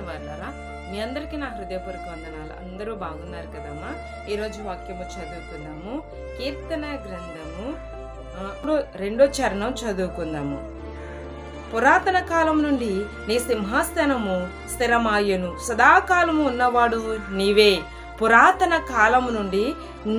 వాళ్ళారా, మీ అందరికీ నా హృదయపూర్వక వందనాలు. అందరూ బాగున్నారు కదమ్మా. ఈరోజు వాక్యము చదువుకుందాము. కీర్తన గ్రంథము 2వ చరణం చదువుకుందాము. పురాతన కాలం నుండి నీ సింహాసనము స్థిరమాయను, సదాకాలము ఉన్నవాడు నీవే. పురాతన కాలము నుండి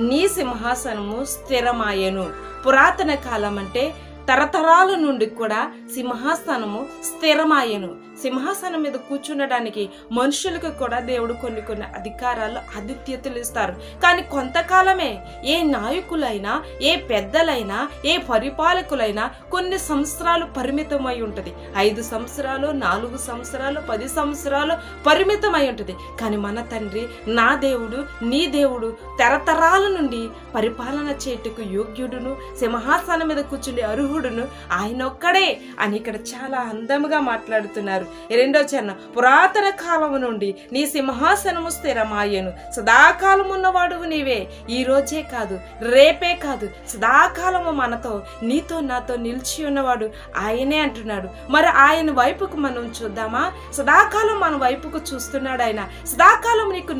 నీ సింహాసనము స్థిరమాయను. పురాతన కాలం అంటే తరతరాల నుండి కూడా సింహాసనము స్థిరమాయను. సింహాసనం మీద కూర్చుండడానికి మనుషులకు కూడా దేవుడు కొన్ని అధికారాలు ఆతిథ్యతలు ఇస్తారు. కానీ కొంతకాలమే ఏ నాయకులైనా, ఏ పెద్దలైనా, ఏ పరిపాలకులైనా కొన్ని సంవత్సరాలు పరిమితమై ఉంటుంది. 5 సంవత్సరాలు, 4 సంవత్సరాలు, 10 సంవత్సరాలు పరిమితమై ఉంటుంది. కానీ మన తండ్రి, నా దేవుడు, నీ దేవుడు తరతరాల నుండి పరిపాలన చేయుటకు యోగ్యుడును, సింహాసనం మీద కూర్చుండే అర్హుడును ఆయన ఒక్కడే అని ఇక్కడ చాలా అందముగా మాట్లాడుతున్నారు. 2వ చరణం, పురాతన కాలము నుండి నీ సింహాసనము స్థిరమాయను, సదాకాలం ఉన్నవాడువు నీవే. ఈ రోజే కాదు, రేపే కాదు, సదాకాలము మనతో, నీతో, నాతో నిలిచి ఉన్నవాడు ఆయనే అంటున్నాడు. మరి ఆయన వైపుకు మనం చూద్దామా? సదాకాలం మన వైపుకు చూస్తున్నాడు ఆయన. సదాకాలం నీకు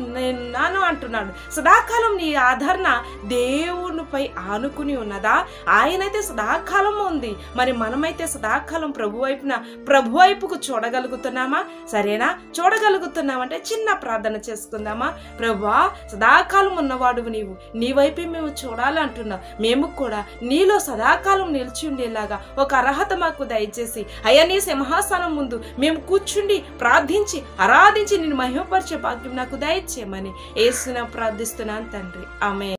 నాను అంటున్నాడు. సదాకాలం నీ ఆదరణ దేవునిపై ఆనుకుని ఉన్నదా? ఆయనైతే సదాకాలం ఉంది. మరి మనమైతే సదాకాలం ప్రభు వైపుకు చూడగలుగుతున్నామా? సరేనా? చూడగలుగుతున్నామంటే చిన్న ప్రార్థన చేసుకుందామా? ప్రభువా, సదాకాలం ఉన్నవాడు నీవు, నీ వైపే మేము చూడాలంటున్నావు. మేము కూడా నీలో సదాకాలం నిలిచి ఉండేలాగా ఒక అర్హత మాకు దయచేసి అయ్యా, నీ సింహాసనం ముందు మేము కూర్చుండి ప్రార్థించి ఆరాధించి నిన్ను మహిమపరిచే భాగ్యం నాకు దయచేయమని యేసున ప్రార్థిస్తున్నాను తండ్రి. ఆమేన్.